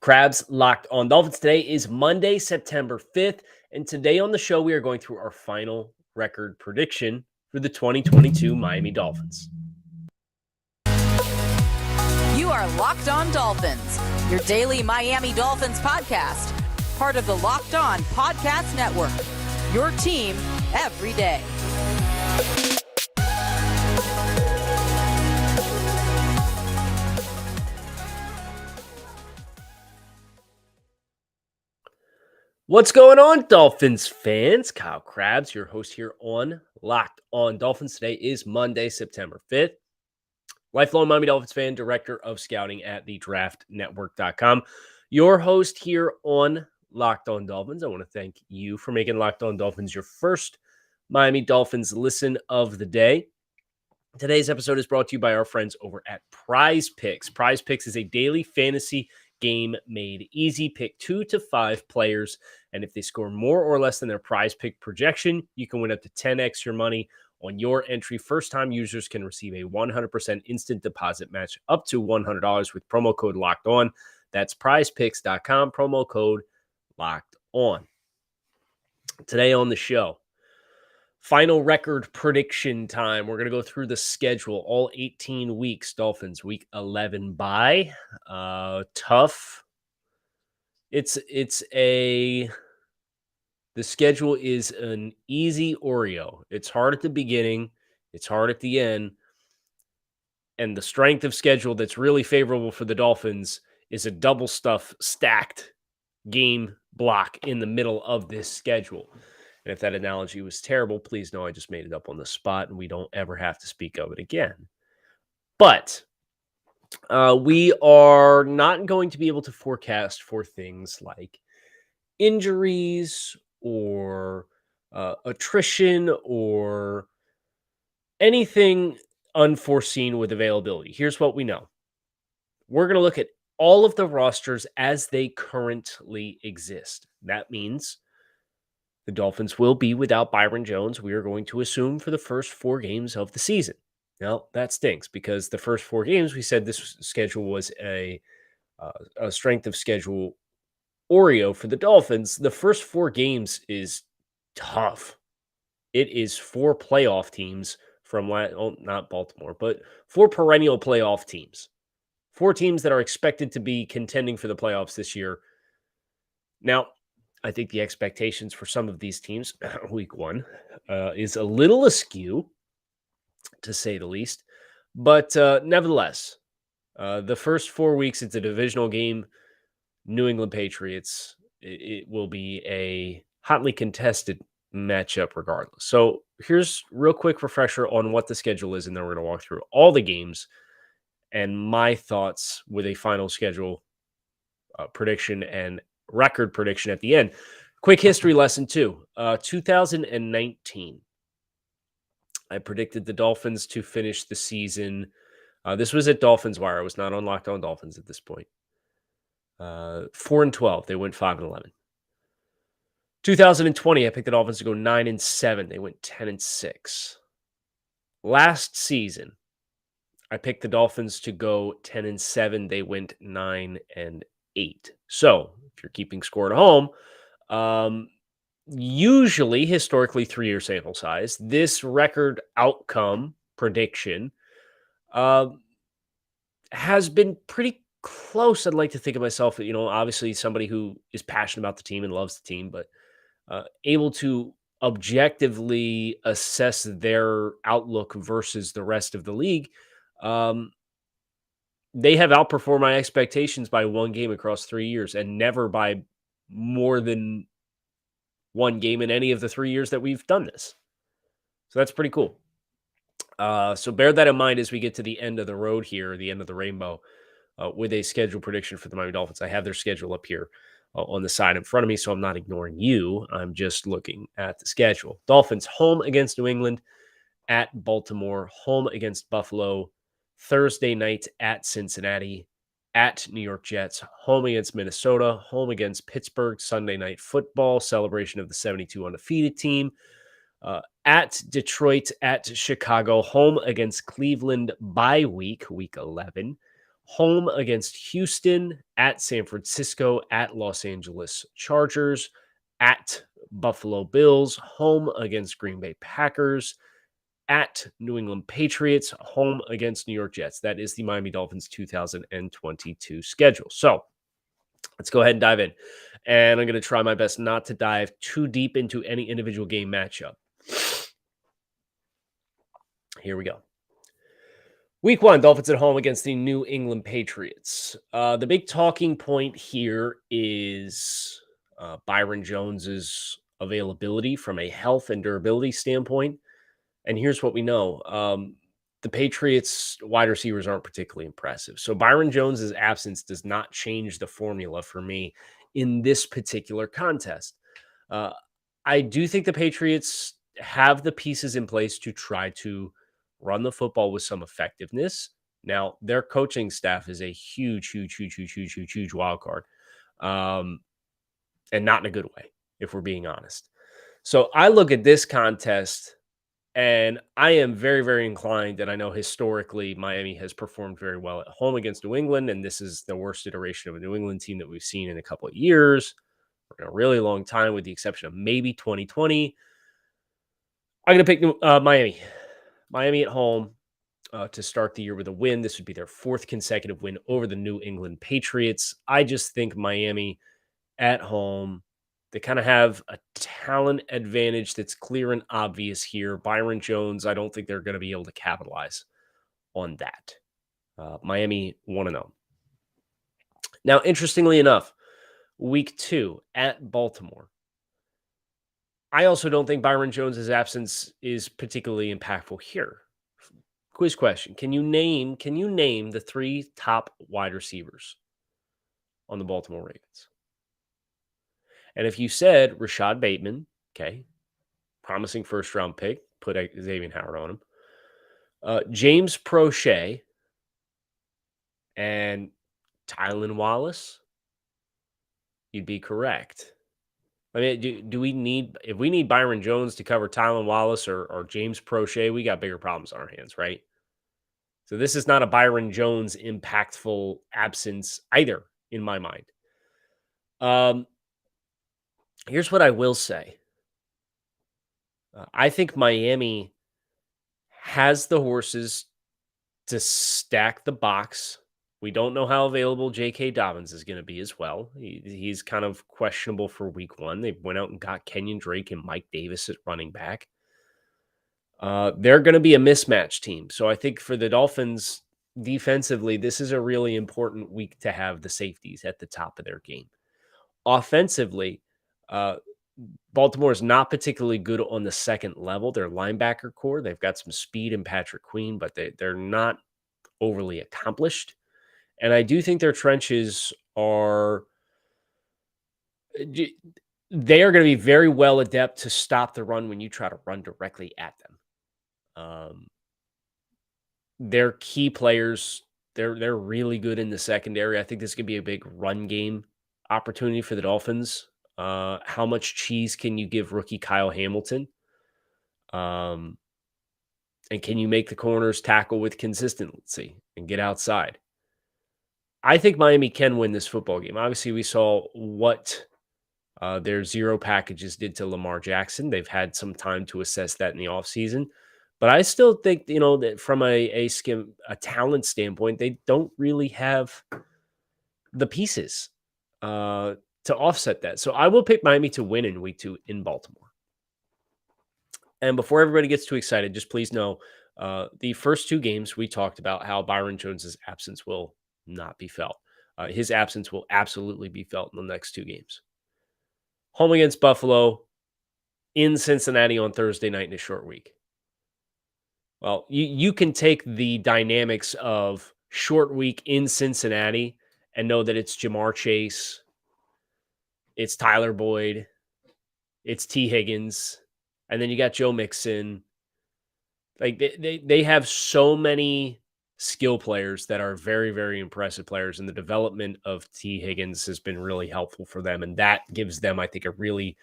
Crabs Locked On Dolphins. Today is Monday, September 5th, and today on the show we are going through our final record prediction for the 2022 Miami Dolphins. You are Locked On Dolphins, your daily Miami Dolphins podcast, part of the Locked On Podcast Network, your team every day. What's going on, Dolphins fans? Kyle Krabs, your host here on Locked On Dolphins. Today is Monday, September 5th. Lifelong Miami Dolphins fan, director of scouting at thedraftnetwork.com. Your host here on Locked On Dolphins. I want to thank you for making Locked On Dolphins your first Miami Dolphins listen of the day. Today's episode is brought to you by our friends over at Prize Picks. Prize Picks is a daily fantasy game made easy. Pick 2 to 5 players, and if they score more or less than their prize pick projection, you can win up to 10x your money on your entry. First-time users can receive a 100% instant deposit match up to $100 with promo code Locked On. That's prizepicks.com, promo code Locked On. Today on the show, final record prediction time. We're going to go through the schedule, all 18 weeks. Dolphins, week 11 bye. Tough. The schedule is an easy Oreo. It's hard at the beginning. It's hard at the end. And the strength of schedule that's really favorable for the Dolphins is a double stuff stacked game block in the middle of this schedule. And if that analogy was terrible, please know I just made it up on the spot and we don't ever have to speak of it again. But we are not going to be able to forecast for things like injuries or attrition or anything unforeseen with availability. Here's what we know. We're going to look at all of the rosters as they currently exist. That means the Dolphins will be without Byron Jones, we are going to assume, for the first 4 games of the season. Now, that stinks because the first 4 games, we said this schedule was a strength of schedule Oreo for the Dolphins. The first 4 games is tough. It is 4 playoff teams from, not Baltimore, but 4 perennial playoff teams. 4 teams that are expected to be contending for the playoffs this year. Now, I think the expectations for some of these teams, week 1, is a little askew, to say the least. But nevertheless, the first 4 weeks, it's a divisional game. New England Patriots, it will be a hotly contested matchup regardless. So here's a real quick refresher on what the schedule is, and then we're going to walk through all the games and my thoughts with a final schedule prediction and record prediction at the end. Quick history lesson too. 2019, I predicted the Dolphins to finish the season. This was at Dolphins Wire. I was not on Locked On Dolphins at this point. 4-12. They went 5-11. 2020, I picked the Dolphins to go 9-7. They went 10-6. Last season, I picked the Dolphins to go 10-7. They went 9-8. So, if you're keeping score at home, usually, historically, 3-year sample size, this record outcome prediction has been pretty close. I'd like to think of myself, obviously somebody who is passionate about the team and loves the team, but able to objectively assess their outlook versus the rest of the league. They have outperformed my expectations by 1 game across 3 years and never by more than 1 game in any of the 3 years that we've done this. So that's pretty cool. So bear that in mind as we get to the end of the road here, the end of the rainbow, with a schedule prediction for the Miami Dolphins. I have their schedule up here on the side in front of me, so I'm not ignoring you. I'm just looking at the schedule. Dolphins home against New England, at Baltimore, home against Buffalo, Thursday night at Cincinnati, at New York Jets, home against Minnesota, home against Pittsburgh, Sunday Night Football, celebration of the 72 undefeated team, at Detroit, at Chicago, home against Cleveland bye week, week 11, home against Houston, at San Francisco, at Los Angeles Chargers, at Buffalo Bills, home against Green Bay Packers, at New England Patriots, home against New York Jets. That is the Miami Dolphins 2022 schedule. So let's go ahead and dive in. And I'm going to try my best not to dive too deep into any individual game matchup. Here we go. Week 1, Dolphins at home against the New England Patriots. The big talking point here is Byron Jones's availability from a health and durability standpoint. And here's what we know. The Patriots wide receivers aren't particularly impressive. So Byron Jones's absence does not change the formula for me in this particular contest. I do think the Patriots have the pieces in place to try to run the football with some effectiveness. Now, their coaching staff is a huge wild card. And not in a good way, if we're being honest. So I look at this contest and I am very, very inclined, and I know historically Miami has performed very well at home against New England, and this is the worst iteration of a New England team that we've seen in a couple of years, or in a really long time, with the exception of maybe 2020. I'm going to pick Miami. Miami at home to start the year with a win. This would be their 4th consecutive win over the New England Patriots. I just think Miami at home, they kind of have a talent advantage that's clear and obvious here. Byron Jones, I don't think they're going to be able to capitalize on that. Miami 1-0. Now, interestingly enough, week 2 at Baltimore. I also don't think Byron Jones's absence is particularly impactful here. Quiz question. Can you name the 3 top wide receivers on the Baltimore Ravens? And if you said Rashad Bateman, okay, promising first-round pick, put Xavier Howard on him, James Prochet, and Tylan Wallace, you'd be correct. I mean, do we need, if we need Byron Jones to cover Tylan Wallace or James Prochet, we got bigger problems on our hands, right? So this is not a Byron Jones impactful absence either, in my mind. Here's what I will say. I think Miami has the horses to stack the box. We don't know how available J.K. Dobbins is going to be as well. He's kind of questionable for week 1. They went out and got Kenyon Drake and Mike Davis at running back. They're going to be a mismatch team. So I think for the Dolphins defensively, this is a really important week to have the safeties at the top of their game. Offensively, Baltimore is not particularly good on the second level. Their linebacker core, they've got some speed in Patrick Queen, but they're not overly accomplished. And I do think their trenches are, they are going to be very well adept to stop the run when you try to run directly at them. Their key players, they're really good in the secondary. I think this could be a big run game opportunity for the Dolphins. How much cheese can you give rookie Kyle Hamilton? And can you make the corners tackle with consistency and get outside? I think Miami can win this football game. Obviously, we saw what their zero packages did to Lamar Jackson. They've had some time to assess that in the offseason. But I still think, that from a talent standpoint, they don't really have the pieces to offset that. So I will pick Miami to win in week 2 in Baltimore. And before everybody gets too excited, just please know the first 2 games we talked about how Byron Jones's absence will not be felt. His absence will absolutely be felt in the next 2 games. Home against Buffalo, in Cincinnati on Thursday night in a short week. Well, you can take the dynamics of short week in Cincinnati and know that it's Jamar Chase, it's Tyler Boyd, it's T. Higgins, and then you got Joe Mixon. Like they have so many skill players that are very, very impressive players, and the development of T. Higgins has been really helpful for them, and that gives them, I think, a really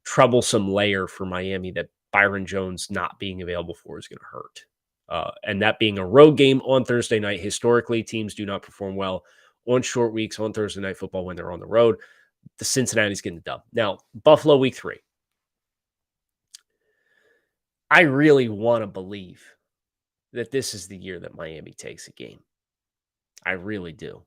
troublesome layer for Miami that Byron Jones not being available for is going to hurt. And that being a road game on Thursday night. Historically, teams do not perform well on short weeks on Thursday Night Football when they're on the road. The Cincinnati's getting the dub. Now, Buffalo week 3. I really want to believe that this is the year that Miami takes a game. I really do.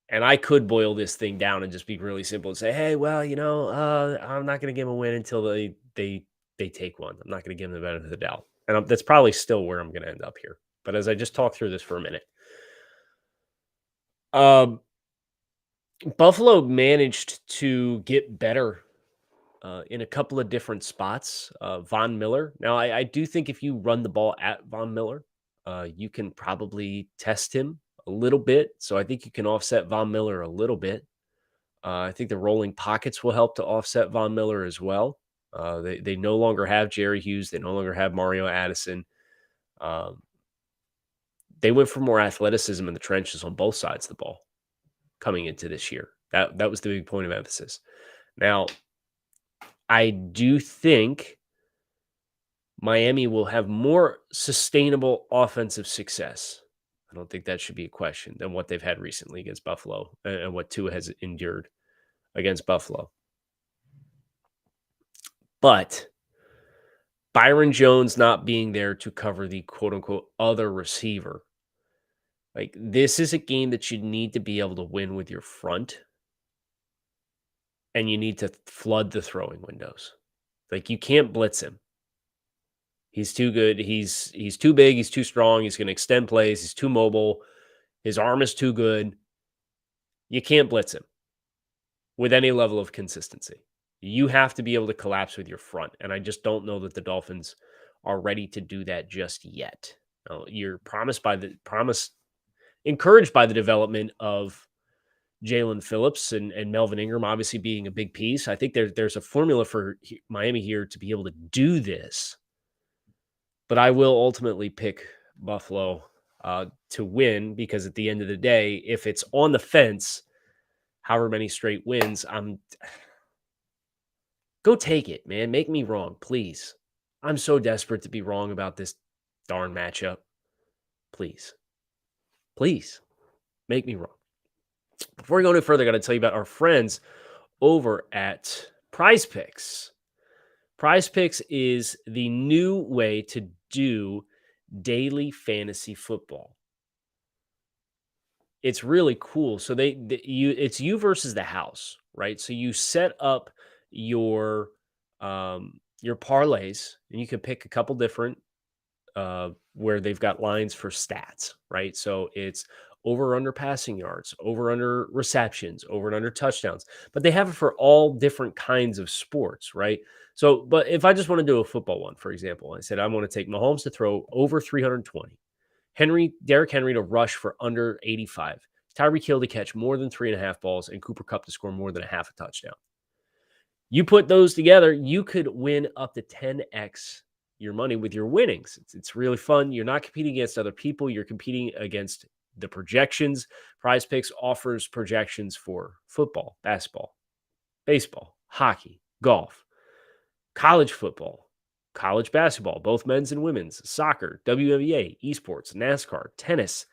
And I could boil this thing down and just be really simple and say, hey, well, I'm not going to give them a win until they take one. I'm not going to give them the benefit of the doubt. And that's probably still where I'm going to end up here. But as I just talked through this for a minute, Buffalo managed to get better in a couple of different spots. Von Miller. Now, I do think if you run the ball at Von Miller, you can probably test him a little bit. So I think you can offset Von Miller a little bit. I think the rolling pockets will help to offset Von Miller as well. They no longer have Jerry Hughes. They no longer have Mario Addison. They went for more athleticism in the trenches on both sides of the ball coming into this year. That was the big point of emphasis. Now, I do think Miami will have more sustainable offensive success. I don't think that should be a question than what they've had recently against Buffalo and what Tua has endured against Buffalo. But Byron Jones not being there to cover the quote-unquote other receiver, like this is a game that you need to be able to win with your front, and you need to flood the throwing windows. Like you can't blitz him. He's too good. He's too big. He's too strong. He's going to extend plays. He's too mobile. His arm is too good. You can't blitz him with any level of consistency. You have to be able to collapse with your front. And I just don't know that the Dolphins are ready to do that just yet. You're encouraged by the development of Jalen Phillips and Melvin Ingram obviously being a big piece. I think there's a formula for Miami here to be able to do this. But I will ultimately pick Buffalo to win because at the end of the day, if it's on the fence, however many straight wins, go take it, man. Make me wrong, please. I'm so desperate to be wrong about this darn matchup. Please. Please make me wrong. Before we go any further, I got to tell you about our friends over at Prize Picks. Prize Picks is the new way to do daily fantasy football. It's really cool. So it's you versus the house, right? So you set up your parlays, and you can pick a couple different where they've got lines for stats, right? So it's over under passing yards, over under receptions, over and under touchdowns. But they have it for all different kinds of sports, right? So, but if I just want to do a football one, for example, I said I want to take Mahomes to throw over 320, Derrick Henry to rush for under 85, Tyreek Hill to catch more than 3.5 balls, and Cooper Kupp to score more than a half a touchdown. You put those together, you could win up to 10x your money with your winnings. It's really fun. You're not competing against other people. You're competing against the projections. Prize Picks offers projections for football, basketball, baseball, hockey, golf, college football, college basketball, both men's and women's, soccer, WNBA, esports, NASCAR, tennis,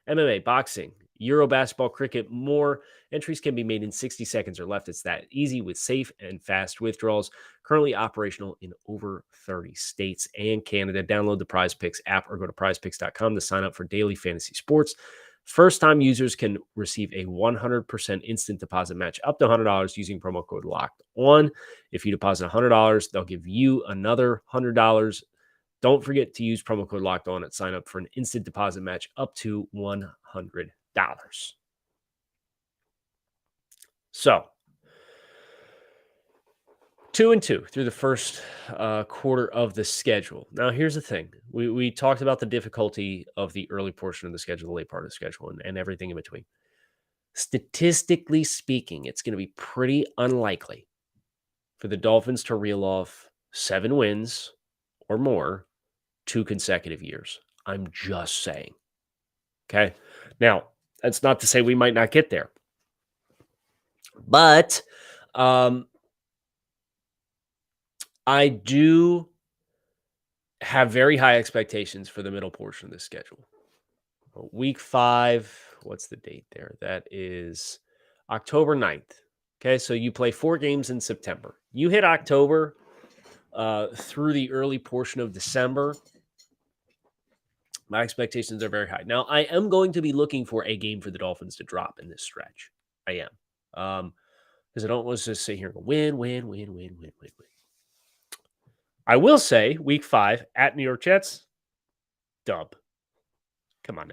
MMA, boxing, Euro basketball, cricket, more. Entries can be made in 60 seconds or less. It's that easy with safe and fast withdrawals. Currently operational in over 30 states and Canada. Download the Prize Picks app or go to prizepicks.com to sign up for daily fantasy sports. First-time users can receive a 100% instant deposit match up to $100 using promo code Locked On. If you deposit $100, they'll give you another $100. Don't forget to use promo code Locked On and sign up for an instant deposit match up to $100. So, 2-2 through the first quarter of the schedule. Now, here's the thing. We talked about the difficulty of the early portion of the schedule, the late part of the schedule, and everything in between. Statistically speaking, it's going to be pretty unlikely for the Dolphins to reel off 7 wins or more 2 consecutive years. I'm just saying. Okay? Now, that's not to say we might not get there. But I do have very high expectations for the middle portion of the schedule. Week 5, what's the date there? That is October 9th. Okay, so you play 4 games in September. You hit October through the early portion of December. My expectations are very high. Now, I am going to be looking for a game for the Dolphins to drop in this stretch. I am. Because I don't want to just sit here and go win. I will say, week 5 at New York Jets, dub. Come on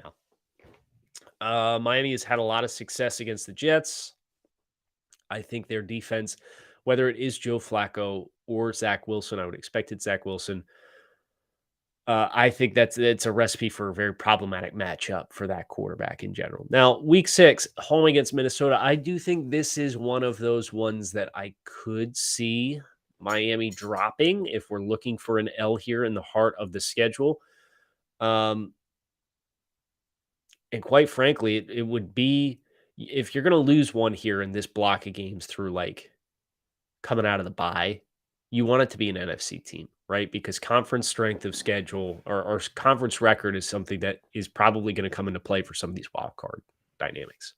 now. Miami has had a lot of success against the Jets. I think their defense, whether it is Joe Flacco or Zach Wilson, I would expect it's Zach Wilson. I think it's a recipe for a very problematic matchup for that quarterback in general. Now, week 6, home against Minnesota, I do think this is one of those ones that I could see Miami dropping if we're looking for an L here in the heart of the schedule. And quite frankly, it would be, if you're going to lose one here in this block of games through like coming out of the bye, you want it to be an NFC team, right? Because conference strength of schedule or conference record is something that is probably going to come into play for some of these wild card dynamics.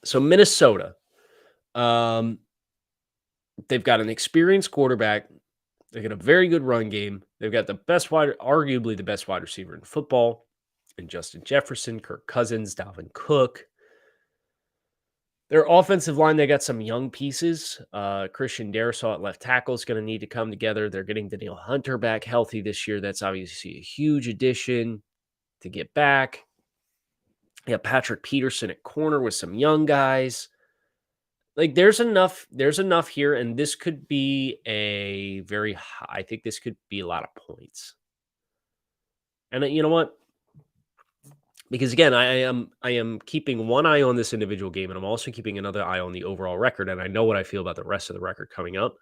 So Minnesota, they've got an experienced quarterback. They got a very good run game. They've got arguably the best wide receiver in football, and Justin Jefferson, Kirk Cousins, Dalvin Cook. Their offensive line, they got some young pieces. Christian Darrisaw at left tackle is going to need to come together. They're getting Danielle Hunter back healthy this year. That's obviously a huge addition to get back. Yeah, Patrick Peterson at corner with some young guys. Like there's enough here, and this could be a very high, I think this could be a lot of points. And you know what? Because again, I am keeping one eye on this individual game, and I'm also keeping another eye on the overall record. And I know what I feel about the rest of the record coming up.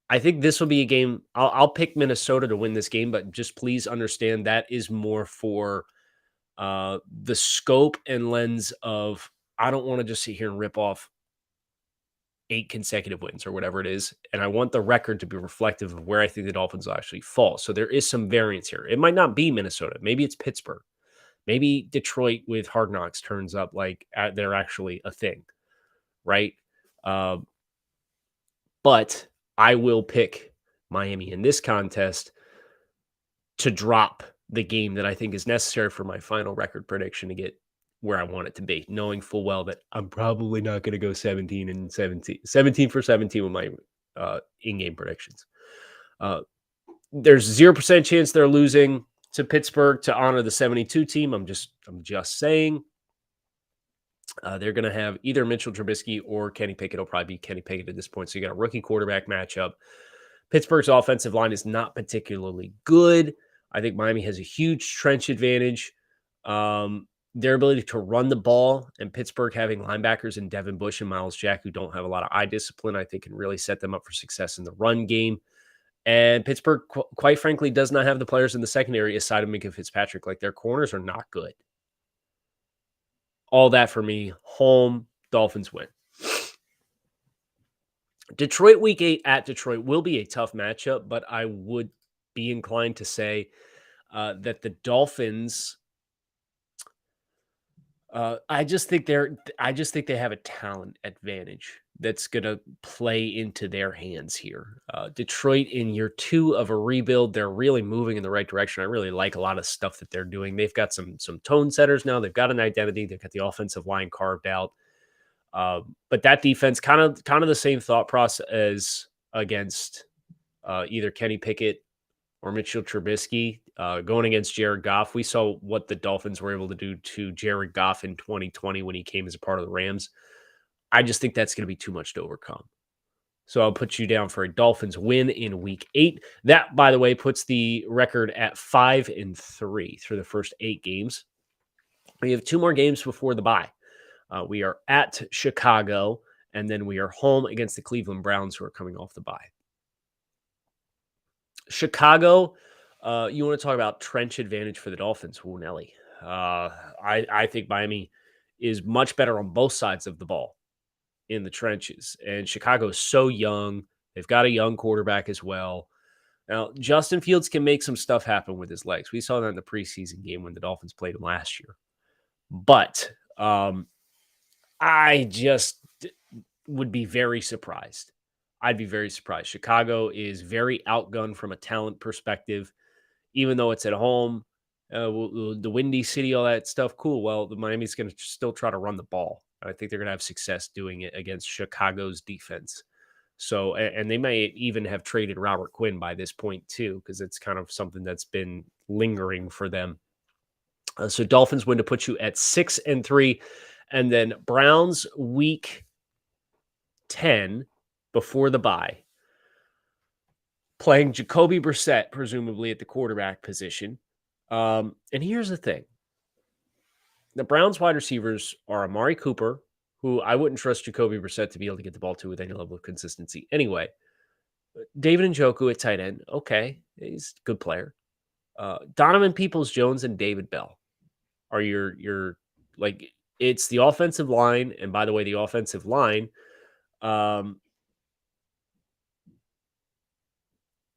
I think this will be a game. I'll pick Minnesota to win this game, but just please understand that is more for the scope and lens of I don't want to just sit here and rip off 8 consecutive wins or whatever it is, and I want the record to be reflective of where I think the Dolphins will actually fall. So there is some variance here. It might not be Minnesota. Maybe it's Pittsburgh. Maybe Detroit with Hard Knocks turns up like they're actually a thing, right? But I will pick Miami in this contest to drop the game that I think is necessary for my final record prediction to get where I want it to be, knowing full well that I'm probably not going to go 17 for 17 with my in-game predictions. There's 0% chance they're losing to Pittsburgh to honor the 72 team. I'm just saying. They're going to have either Mitchell Trubisky or Kenny Pickett. It'll probably be Kenny Pickett at this point. So you got a rookie quarterback matchup. Pittsburgh's offensive line is not particularly good. I think Miami has a huge trench advantage. Their ability to run the ball and Pittsburgh having linebackers in Devin Bush and Miles Jack who don't have a lot of eye discipline, I think can really set them up for success in the run game. And Pittsburgh, quite frankly, does not have the players in the secondary aside of Minka Fitzpatrick. Like their corners are not good. All that for me. Home, Dolphins win. Detroit week 8 at Detroit will be a tough matchup, but I would be inclined to say that the Dolphins, I just think they have a talent advantage that's going to play into their hands here. Detroit in year 2 of a rebuild, they're really moving in the right direction. I really like a lot of stuff that they're doing. They've got some tone setters now. They've got an identity. They've got the offensive line carved out. But that defense, kind of the same thought process as against either Kenny Pickett or Mitchell Trubisky going against Jared Goff. We saw what the Dolphins were able to do to Jared Goff in 2020 when he came as a part of the Rams. I just think that's going to be too much to overcome. So I'll put you down for a Dolphins win in week 8. That, by the way, puts the record at 5-3 through the first 8 games. We have 2 more games before the bye. We are at Chicago, and then we are home against the Cleveland Browns, who are coming off the bye. Chicago, you want to talk about trench advantage for the Dolphins. Ooh, Nelly. I think Miami is much better on both sides of the ball in the trenches. And Chicago is so young. They've got a young quarterback as well. Now, Justin Fields can make some stuff happen with his legs. We saw that in the preseason game when the Dolphins played him last year. But I just would be very surprised. I'd be very surprised. Chicago is very outgunned from a talent perspective, even though it's at home. The windy city, all that stuff, cool. Well, the Miami's going to still try to run the ball. I think they're going to have success doing it against Chicago's defense. So, and they may even have traded Robert Quinn by this point too, because it's kind of something that's been lingering for them. So Dolphins win to put you at 6-3, and then Browns week 10 before the bye, playing Jacoby Brissett, presumably at the quarterback position. And here's the thing. The Browns wide receivers are Amari Cooper, who I wouldn't trust Jacoby Brissett to be able to get the ball to with any level of consistency. Anyway, David Njoku at tight end. Okay, he's a good player. Donovan Peoples-Jones and David Bell are your like, it's the offensive line. And by the way, the offensive line,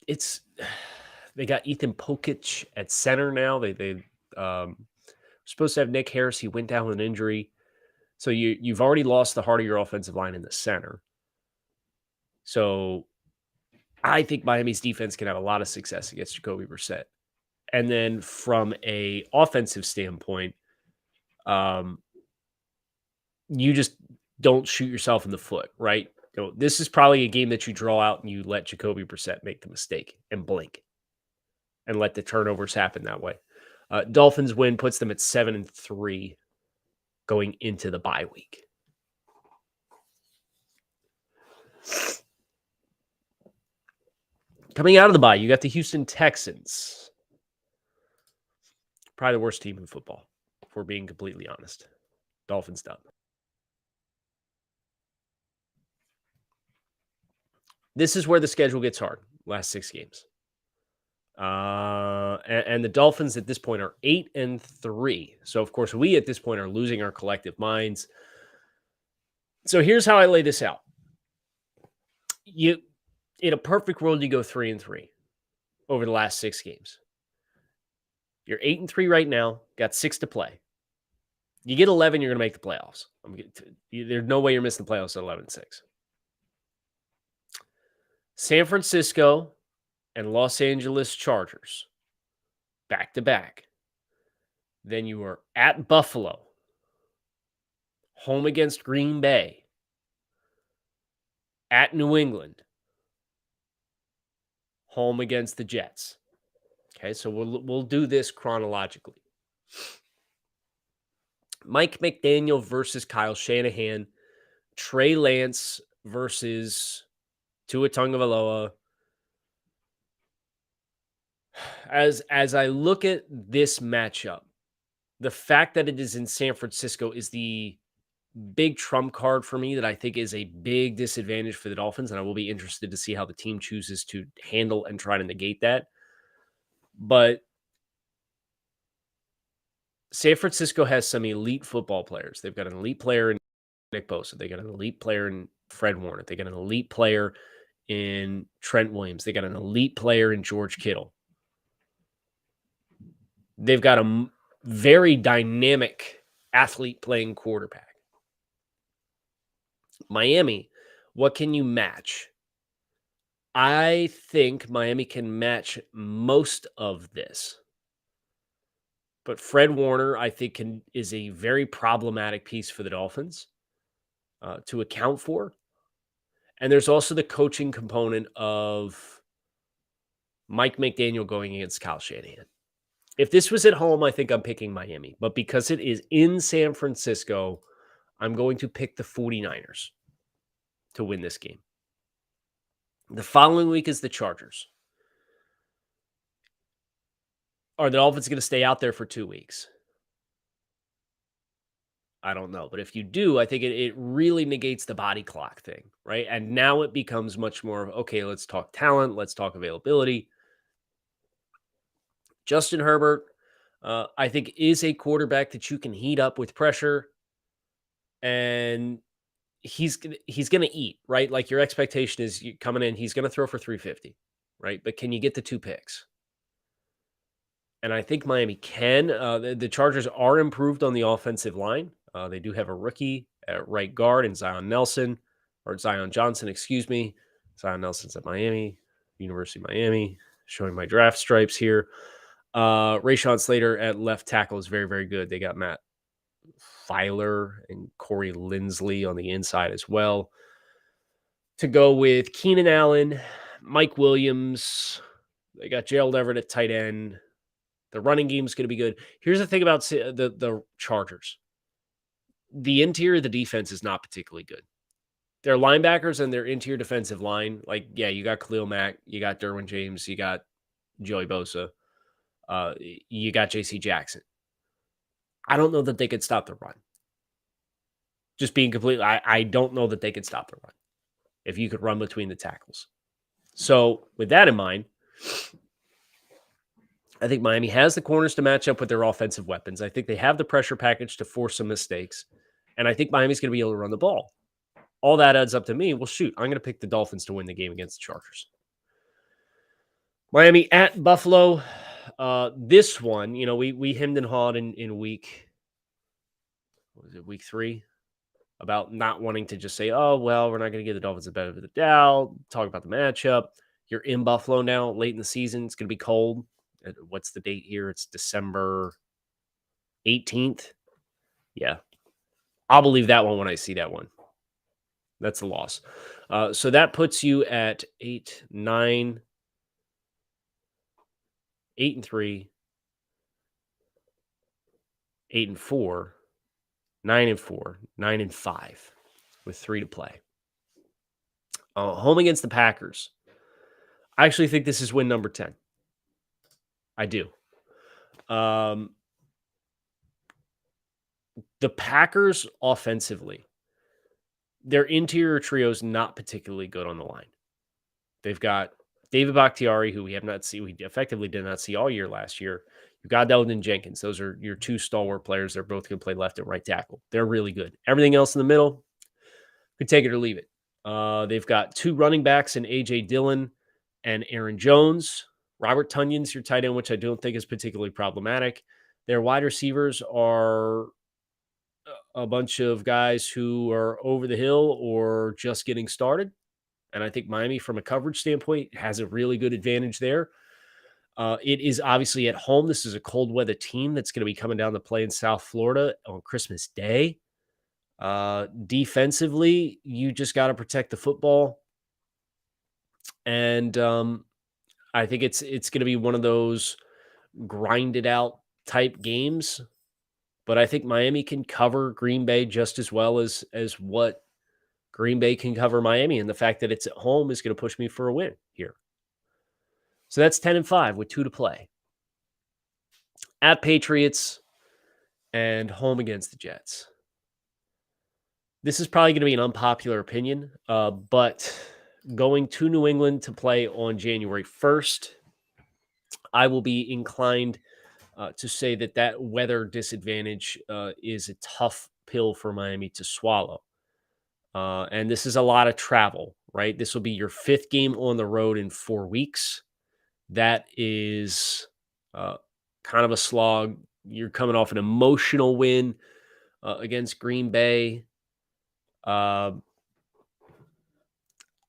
it's they got Ethan Pokic at center now. They supposed to have Nick Harris. He went down with an injury. So you've already lost the heart of your offensive line in the center. So I think Miami's defense can have a lot of success against Jacoby Brissett. And then from a offensive standpoint, you just don't shoot yourself in the foot, right? You know, this is probably a game that you draw out and you let Jacoby Brissett make the mistake and blink and let the turnovers happen that way. Dolphins win puts them at 7-3 going into the bye week. Coming out of the bye, you got the Houston Texans. Probably the worst team in football, if we're being completely honest. Dolphins done. This is where the schedule gets hard. Last 6 games. And the Dolphins at this point are 8-3. So, of course, we at this point are losing our collective minds. So here's how I lay this out. In a perfect world, you go 3-3 over the last 6 games. You're 8-3 right now, got 6 to play. You get 11, you're going to make the playoffs. There's no way you're missing the playoffs at 11-6. San Francisco and Los Angeles Chargers, back-to-back. Then you are at Buffalo, home against Green Bay, at New England, home against the Jets. Okay, so we'll do this chronologically. Mike McDaniel versus Kyle Shanahan, Trey Lance versus Tua Tagovailoa. As I look at this matchup, the fact that it is in San Francisco is the big trump card for me that I think is a big disadvantage for the Dolphins, and I will be interested to see how the team chooses to handle and try to negate that. But San Francisco has some elite football players. They've got an elite player in Nick Bosa. They got an elite player in Fred Warner. They got an elite player in Trent Williams. They got an elite player in George Kittle. They've got a very dynamic athlete playing quarterback. Miami, what can you match? I think Miami can match most of this. But Fred Warner, I think, is a very problematic piece for the Dolphins to account for. And there's also the coaching component of Mike McDaniel going against Kyle Shanahan. If this was at home, I think I'm picking Miami. But because it is in San Francisco, I'm going to pick the 49ers to win this game. The following week is the Chargers. Are the Dolphins going to stay out there for 2 weeks? I don't know. But if you do, I think it really negates the body clock thing, right? And now it becomes much more of, okay, let's talk talent. Let's talk availability. Justin Herbert, I think, is a quarterback that you can heat up with pressure. And he's going to eat, right? Like your expectation is you coming in, he's going to throw for 350, right? But can you get the 2 picks? And I think Miami can. The Chargers are improved on the offensive line. They do have a rookie at right guard in Zion Johnson, excuse me. Zion Nelson's at Miami, University of Miami, showing my draft stripes here. Rashawn Slater at left tackle is very, very good. They got Matt Filer and Corey Lindsley on the inside as well. To go with Keenan Allen, Mike Williams. They got Gerald Everett at tight end. The running game is going to be good. Here's the thing about the Chargers. The interior of the defense is not particularly good. Their linebackers and their interior defensive line, like, yeah, you got Khalil Mack, you got Derwin James, you got Joey Bosa, you got J.C. Jackson. I don't know that they could stop the run. Just being completely, I don't know that they could stop the run if you could run between the tackles. So with that in mind, I think Miami has the corners to match up with their offensive weapons. I think they have the pressure package to force some mistakes. And I think Miami's going to be able to run the ball. All that adds up to me. Well, shoot, I'm going to pick the Dolphins to win the game against the Chargers. Miami at Buffalo. This one, we hemmed and hawed in week 3? About not wanting to just say, oh, well, we're not going to give the Dolphins the benefit of the doubt. Talk about the matchup. You're in Buffalo now, late in the season. It's going to be cold. What's the date here? It's December 18th. Yeah. I'll believe that one when I see that one. That's a loss. So that puts you at 8-3, 8-4, 9-4, 9-5 with 3 to play. Home against the Packers. I actually think this is win number 10. I do. The Packers offensively, their interior trio is not particularly good on the line. They've got David Bakhtiari, who we effectively did not see all year last year. You've got Delvin Jenkins. Those are your 2 stalwart players. They're both going to play left and right tackle. They're really good. Everything else in the middle, could take it or leave it. They've got 2 running backs in A.J. Dillon and Aaron Jones. Robert Tunyon's your tight end, which I don't think is particularly problematic. Their wide receivers are a bunch of guys who are over the hill or just getting started. And I think Miami, from a coverage standpoint, has a really good advantage there. It is obviously at home. This is a cold weather team that's going to be coming down to play in South Florida on Christmas Day. Defensively, you just got to protect the football. And I think it's going to be one of those grinded out type games. But I think Miami can cover Green Bay just as well as what Green Bay can cover Miami. And the fact that it's at home is going to push me for a win here. So that's 10-5 with 2 to play. At Patriots and home against the Jets. This is probably going to be an unpopular opinion, but going to New England to play on January 1st, I will be inclined to say that weather disadvantage is a tough pill for Miami to swallow. And this is a lot of travel, right? This will be your 5th game on the road in 4 weeks. That is kind of a slog. You're coming off an emotional win against Green Bay. I'll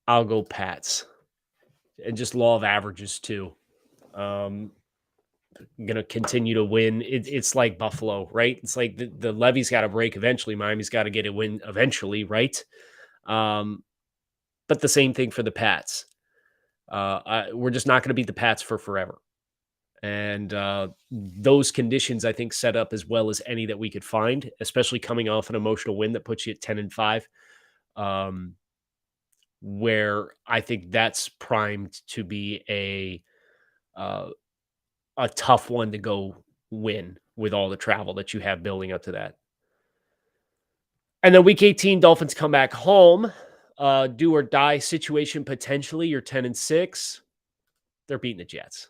go Pats. And just law of averages, too. Going to continue to win. It's like Buffalo, right? It's like the levee's got to break eventually. Miami's got to get a win eventually, right? But the same thing for the Pats. We're just not going to beat the Pats for forever. And those conditions, I think, set up as well as any that we could find, especially coming off an emotional win that puts you at 10-5, where I think that's primed to be a tough one to go win with all the travel that you have building up to that. And then week 18, Dolphins come back home. Do or die situation, potentially. You're 10-6. They're beating the Jets.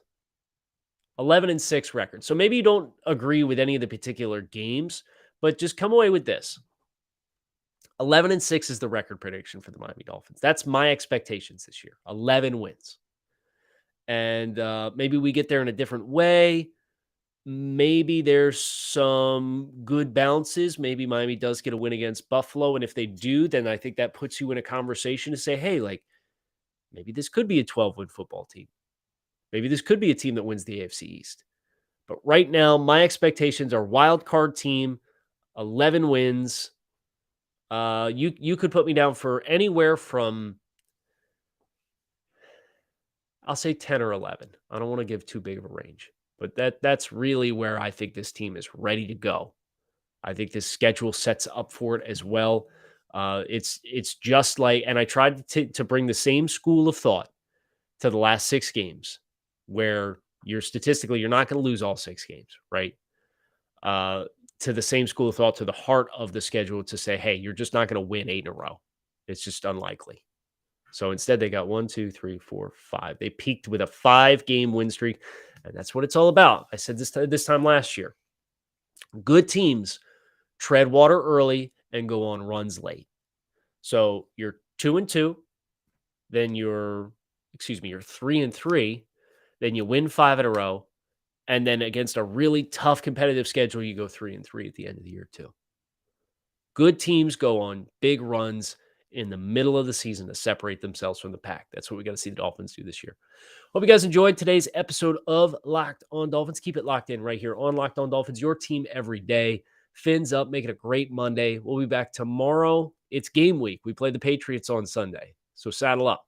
11-6 record. So maybe you don't agree with any of the particular games, but just come away with this. 11-6 is the record prediction for the Miami Dolphins. That's my expectations this year. 11 wins. And maybe we get there in a different way. Maybe there's some good bounces. Maybe Miami does get a win against Buffalo. And if they do, then I think that puts you in a conversation to say, hey, like, maybe this could be a 12-win football team. Maybe this could be a team that wins the AFC East. But right now, my expectations are wild card team, 11 wins. You could put me down for anywhere from, I'll say 10 or 11. I don't want to give too big of a range, but that's really where I think this team is ready to go. I think this schedule sets up for it as well. It's just like, and I tried to bring the same school of thought to the last 6 games, where you're not going to lose all 6 games, right? To the same school of thought, to the heart of the schedule, to say, hey, you're just not going to win 8 in a row. It's just unlikely. So instead, they got 1, 2, 3, 4, 5. They peaked with a 5-game win streak, and that's what it's all about. I said this time last year. Good teams tread water early and go on runs late. So you're 2-2, then you're 3-3, then you win 5 in a row, and then against a really tough competitive schedule, you go 3-3 at the end of the year too. Good teams go on big runs in the middle of the season to separate themselves from the pack. That's what we got to see the Dolphins do this year. Hope you guys enjoyed today's episode of Locked On Dolphins. Keep it locked in right here on Locked On Dolphins, your team every day. Fins up, make it a great Monday. We'll be back tomorrow. It's game week. We play the Patriots on Sunday, so saddle up.